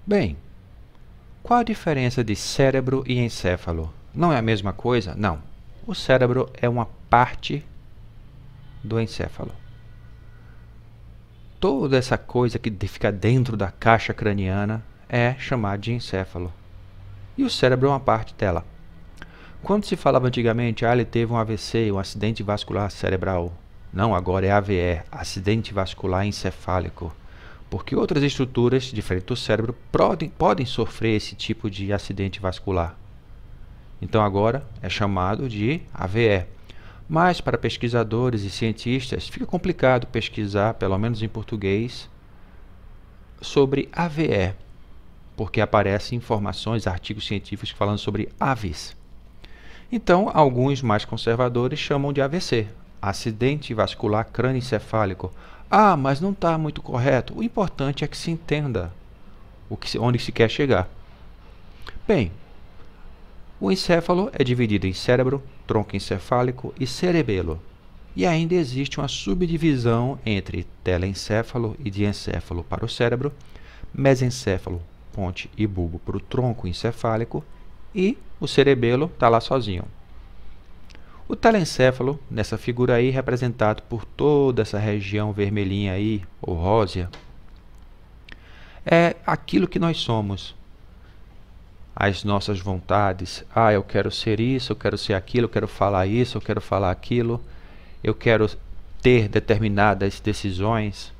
Bem, qual a diferença de cérebro e encéfalo? Não é a mesma coisa? Não. O cérebro é uma parte do encéfalo. Toda essa coisa que fica dentro da caixa craniana é chamada de encéfalo. E o cérebro é uma parte dela. Quando se falava antigamente, ele teve um AVC, um acidente vascular cerebral. Não, agora é AVE, acidente vascular encefálico. Porque outras estruturas, diferentes do cérebro, podem sofrer esse tipo de acidente vascular. Então agora é chamado de AVE. Mas para pesquisadores e cientistas fica complicado pesquisar, pelo menos em português, sobre AVE, porque aparecem informações, artigos científicos falando sobre aves. Então, alguns mais conservadores chamam de AVC, acidente vascular crânioencefálico. Ah, mas não está muito correto. O importante é que se entenda onde se quer chegar. Bem, o encéfalo é dividido em cérebro, tronco encefálico e cerebelo. E ainda existe uma subdivisão entre telencéfalo e diencéfalo para o cérebro, mesencéfalo, ponte e bulbo para o tronco encefálico e o cerebelo está lá sozinho. O telencéfalo, nessa figura aí, representado por toda essa região vermelhinha aí, ou rósea, é aquilo que nós somos. As nossas vontades. Ah, eu quero ser isso, eu quero ser aquilo, eu quero falar isso, eu quero falar aquilo. Eu quero ter determinadas decisões.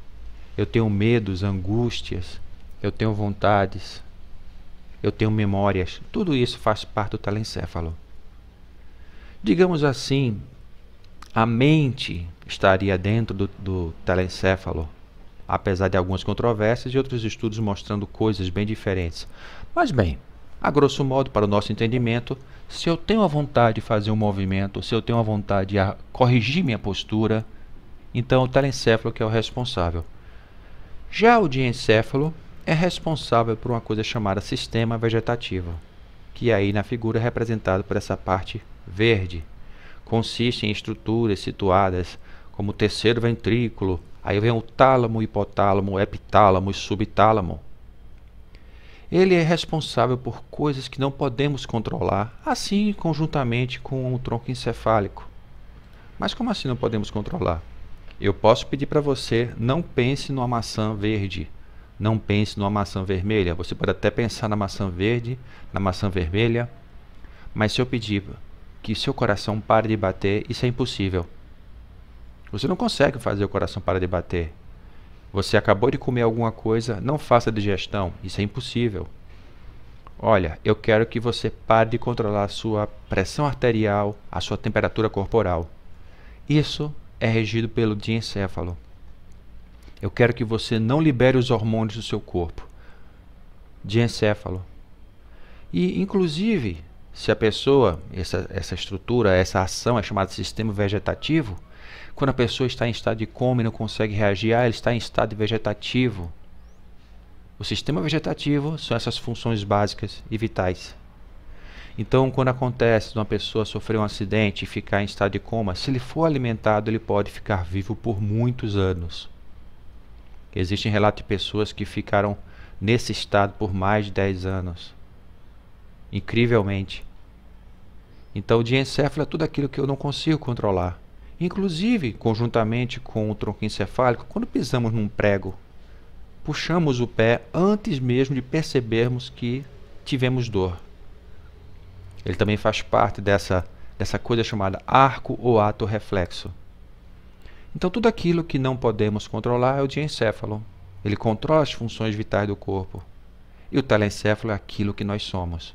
Eu tenho medos, angústias. Eu tenho vontades. Eu tenho memórias. Tudo isso faz parte do telencéfalo. Digamos assim, a mente estaria dentro do telencéfalo, apesar de algumas controvérsias e outros estudos mostrando coisas bem diferentes. Mas bem, a grosso modo, para o nosso entendimento, se eu tenho a vontade de fazer um movimento, se eu tenho a vontade de corrigir minha postura, então o telencéfalo que é o responsável. Já o diencéfalo é responsável por uma coisa chamada sistema vegetativo, que aí na figura é representado por essa parte verde. Consiste em estruturas situadas como o terceiro ventrículo, aí vem o tálamo, hipotálamo, epitálamo e subtálamo. Ele é responsável por coisas que não podemos controlar, assim conjuntamente com o tronco encefálico. Mas como assim não podemos controlar? Eu posso pedir para você, não pense numa maçã verde, não pense numa maçã vermelha. Você pode até pensar na maçã verde, na maçã vermelha, mas se eu pedir que seu coração pare de bater, isso é impossível. Você não consegue fazer o coração parar de bater. Você acabou de comer alguma coisa, não faça digestão, isso é impossível. Olha, eu quero que você pare de controlar a sua pressão arterial, a sua temperatura corporal. Isso é regido pelo diencéfalo. Eu quero que você não libere os hormônios do seu corpo. Diencéfalo. E, inclusive, se a pessoa, essa estrutura, essa ação é chamada de sistema vegetativo, quando a pessoa está em estado de coma e não consegue reagir, ela está em estado vegetativo. O sistema vegetativo são essas funções básicas e vitais. Então, quando acontece de uma pessoa sofrer um acidente e ficar em estado de coma, se ele for alimentado, ele pode ficar vivo por muitos anos. Existem relatos de pessoas que ficaram nesse estado por mais de 10 anos. Incrivelmente. Então, o diencéfalo é tudo aquilo que eu não consigo controlar. Inclusive, conjuntamente com o tronco encefálico, quando pisamos num prego, puxamos o pé antes mesmo de percebermos que tivemos dor. Ele também faz parte dessa coisa chamada arco ou ato reflexo. Então, tudo aquilo que não podemos controlar é o diencéfalo. Ele controla as funções vitais do corpo. E o telencéfalo é aquilo que nós somos.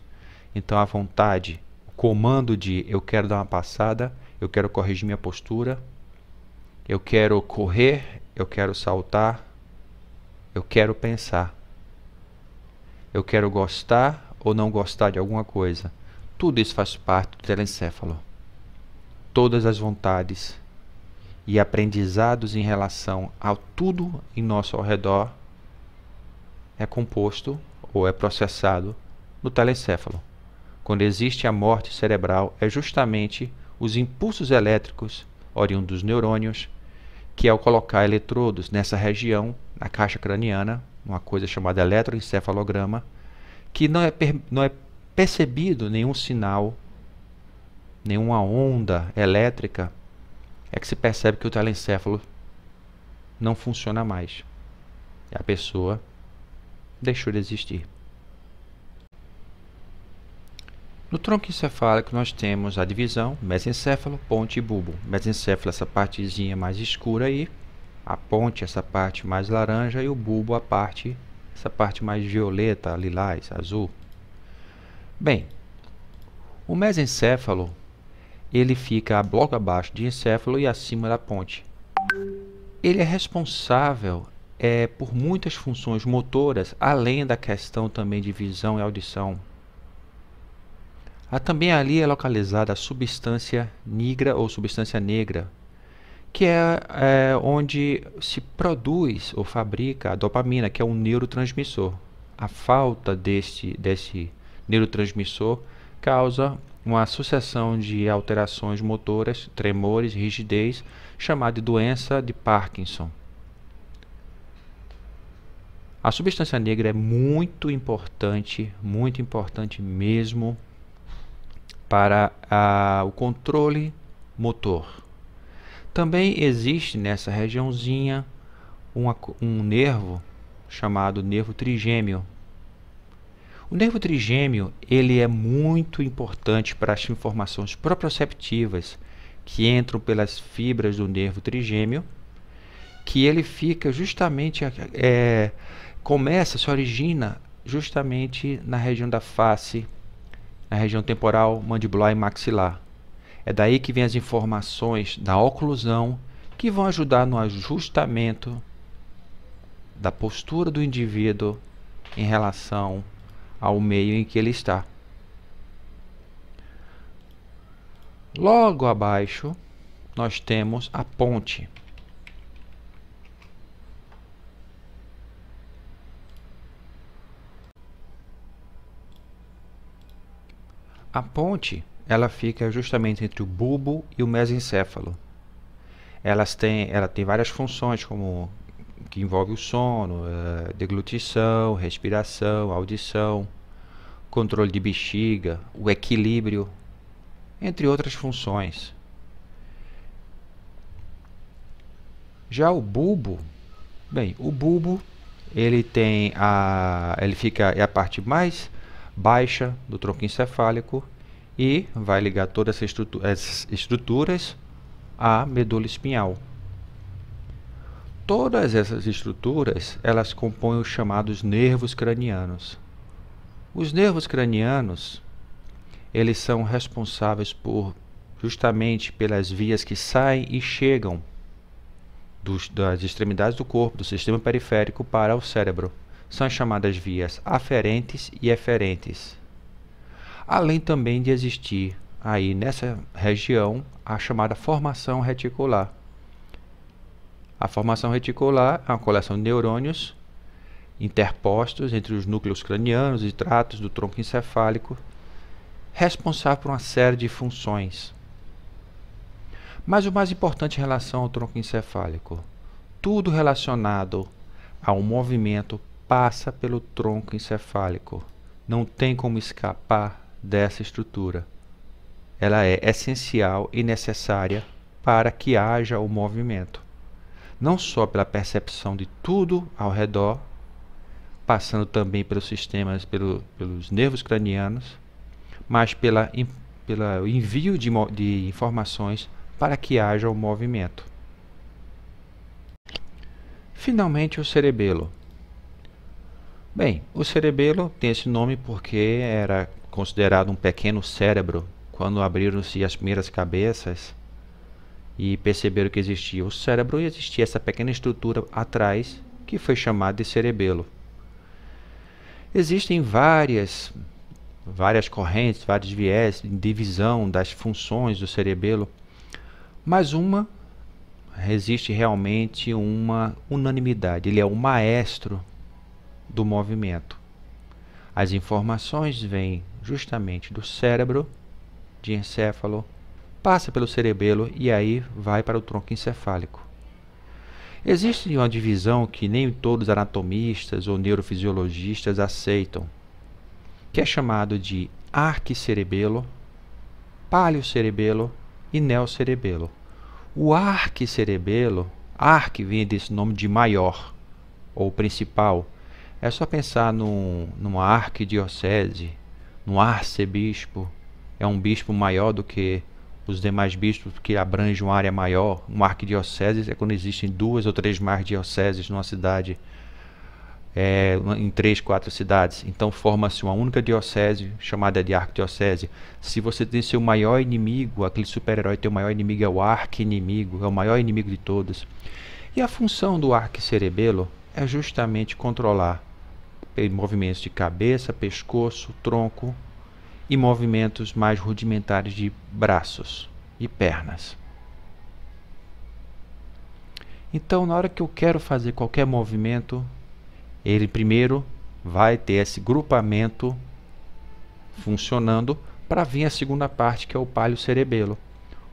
Então, a vontade, o comando de eu quero dar uma passada, eu quero corrigir minha postura, eu quero correr, eu quero saltar, eu quero pensar, eu quero gostar ou não gostar de alguma coisa. Tudo isso faz parte do telencéfalo. Todas as vontades e aprendizados em relação a tudo em nosso ao redor é composto ou é processado no telencéfalo. Quando existe a morte cerebral, é justamente os impulsos elétricos oriundos dos neurônios que ao colocar eletrodos nessa região, na caixa craniana, uma coisa chamada eletroencefalograma, que não é percebido nenhum sinal, nenhuma onda elétrica, é que se percebe que o telencéfalo não funciona mais. E a pessoa deixou de existir. No tronco encefálico nós temos a divisão mesencéfalo, ponte e bulbo. Mesencéfalo, essa partezinha mais escura aí, a ponte, essa parte mais laranja, e o bulbo, essa parte mais violeta, lilás, azul. Bem, o mesencéfalo, ele fica logo abaixo de encéfalo e acima da ponte. Ele é responsável por muitas funções motoras, além da questão também de visão e audição. Também ali é localizada a substância nigra ou substância negra, que é onde se produz ou fabrica a dopamina, que é um neurotransmissor. A falta desse neurotransmissor causa uma sucessão de alterações motoras, tremores, rigidez, chamada de doença de Parkinson. A substância negra é muito importante mesmo para o controle motor. Também existe nessa regiãozinha um nervo chamado nervo trigêmeo. O nervo trigêmeo, ele é muito importante para as informações proprioceptivas que entram pelas fibras do nervo trigêmeo, que ele fica justamente, se origina justamente na região da face, na região temporal, mandibular e maxilar. É daí que vem as informações da oclusão, que vão ajudar no ajustamento da postura do indivíduo em relação ao meio em que ele está. Logo abaixo, nós temos a ponte. A ponte, ela fica justamente entre o bulbo e o mesencéfalo. Ela tem várias funções, como que envolve o sono, deglutição, respiração, audição, controle de bexiga, o equilíbrio, entre outras funções. Já o bulbo, ele é a parte mais baixa do tronco encefálico e vai ligar todas essas estruturas à medula espinhal. Todas essas estruturas, elas compõem os chamados nervos cranianos. Os nervos cranianos, eles são responsáveis justamente pelas vias que saem e chegam das extremidades do corpo, do sistema periférico para o cérebro. São chamadas vias aferentes e eferentes. Além também de existir aí nessa região a chamada formação reticular. A formação reticular é uma coleção de neurônios interpostos entre os núcleos cranianos e tratos do tronco encefálico, responsável por uma série de funções. Mas o mais importante em relação ao tronco encefálico, tudo relacionado ao movimento passa pelo tronco encefálico. Não tem como escapar dessa estrutura. Ela é essencial e necessária para que haja o movimento. Não só pela percepção de tudo ao redor, passando também pelos sistemas, pelos nervos cranianos, mas pelo envio de informações para que haja o movimento. Finalmente, o cerebelo. Bem, o cerebelo tem esse nome porque era considerado um pequeno cérebro quando abriram-se as primeiras cabeças e perceberam que existia o cérebro e existia essa pequena estrutura atrás que foi chamada de cerebelo. Existem várias correntes, vários viés de divisão das funções do cerebelo, mas existe realmente uma unanimidade. Ele é o maestro do movimento. As informações vêm justamente do cérebro, de encéfalo, passa pelo cerebelo e aí vai para o tronco encefálico. Existe uma divisão que nem todos os anatomistas ou neurofisiologistas aceitam, que é chamado de arquicerebelo, paliocerebelo e neocerebelo. O arquicerebelo, arque vem desse nome de maior ou principal. É só pensar numa arquidiocese, num arcebispo. É um bispo maior do que os demais bispos, que abrange uma área maior. Uma arquidiocese é quando existem 2 ou 3 mais dioceses numa cidade, em 3, 4 cidades. Então forma-se uma única diocese chamada de arquidiocese. Se você tem seu maior inimigo, aquele super-herói, teu maior inimigo é o arqui-inimigo, é o maior inimigo de todos. E a função do arquicerebelo é justamente controlar movimentos de cabeça, pescoço, tronco e movimentos mais rudimentares de braços e pernas. Então, na hora que eu quero fazer qualquer movimento, ele primeiro vai ter esse grupamento funcionando para vir a segunda parte, que é o paliocerebelo.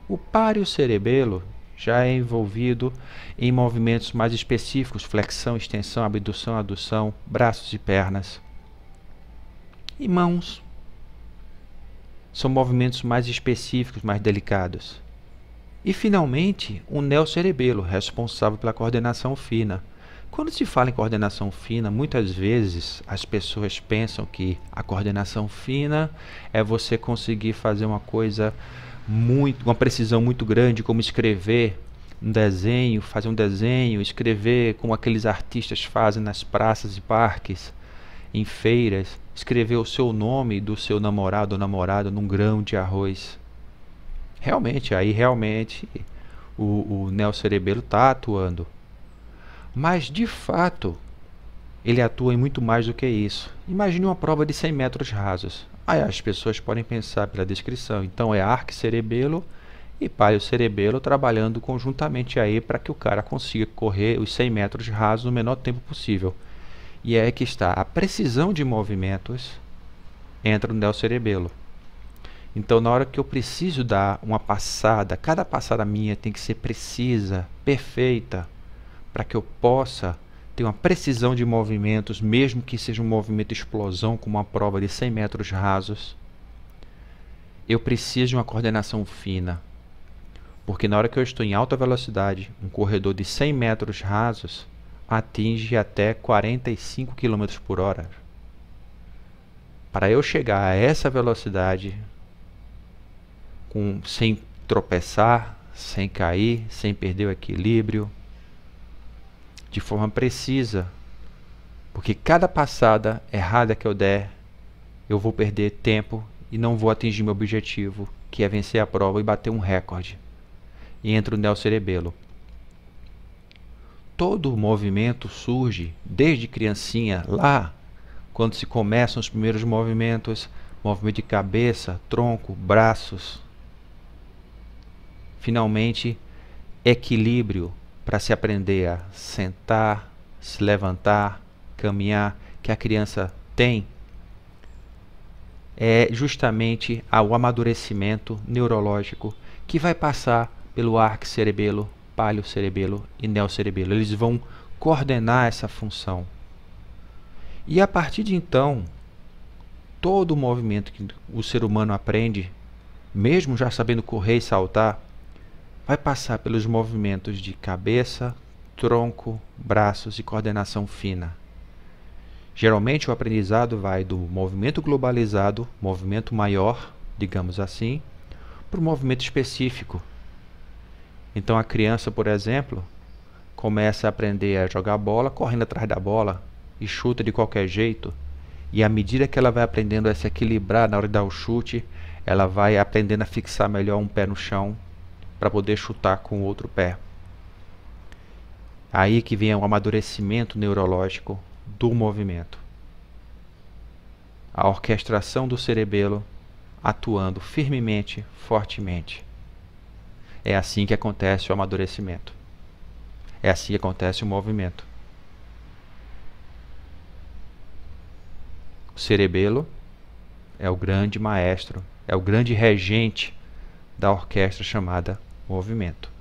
O paliocerebelo já é envolvido em movimentos mais específicos, flexão, extensão, abdução, adução, braços e pernas e mãos. São movimentos mais específicos, mais delicados. E finalmente, o neocerebelo, responsável pela coordenação fina. Quando se fala em coordenação fina, muitas vezes as pessoas pensam que a coordenação fina é você conseguir fazer uma coisa uma precisão muito grande, como escrever um desenho, fazer um desenho, escrever como aqueles artistas fazem nas praças e parques, em feiras, escrever o seu nome do seu namorado ou namorada num grão de arroz. Realmente o neocerebelo está atuando. Mas, de fato, ele atua em muito mais do que isso. Imagine uma prova de 100 metros rasos. Aí as pessoas podem pensar pela descrição. Então é arquicerebelo e paliocerebelo trabalhando conjuntamente aí para que o cara consiga correr os 100 metros rasos no menor tempo possível. E é que está a precisão de movimentos entra no neocerebelo. Então, na hora que eu preciso dar uma passada, cada passada minha tem que ser precisa, perfeita, para que eu possa ter uma precisão de movimentos, mesmo que seja um movimento explosão, como uma prova de 100 metros rasos. Eu preciso de uma coordenação fina, porque na hora que eu estou em alta velocidade, um corredor de 100 metros rasos atinge até 45 km por hora. Para eu chegar a essa velocidade, sem tropeçar, sem cair, sem perder o equilíbrio, de forma precisa, porque cada passada errada que eu der, eu vou perder tempo e não vou atingir meu objetivo, que é vencer a prova e bater um recorde. E entra o neocerebelo. Todo o movimento surge desde criancinha, lá, quando se começam os primeiros movimentos, movimento de cabeça, tronco, braços. Finalmente, equilíbrio, para se aprender a sentar, se levantar, caminhar, que a criança tem, é justamente o amadurecimento neurológico que vai passar pelo arquicerebelo, paliocerebelo e neocerebelo. Eles vão coordenar essa função. E a partir de então, todo o movimento que o ser humano aprende, mesmo já sabendo correr e saltar, vai passar pelos movimentos de cabeça, tronco, braços e coordenação fina. Geralmente o aprendizado vai do movimento globalizado, movimento maior, digamos assim, para o movimento específico. Então a criança, por exemplo, começa a aprender a jogar bola correndo atrás da bola e chuta de qualquer jeito. E à medida que ela vai aprendendo a se equilibrar na hora de dar o chute, ela vai aprendendo a fixar melhor um pé no chão para poder chutar com o outro pé. Aí que vem o amadurecimento neurológico do movimento. A orquestração do cerebelo atuando firmemente, fortemente. É assim que acontece o amadurecimento. É assim que acontece o movimento. O cerebelo é o grande maestro, é o grande regente da orquestra chamada movimento.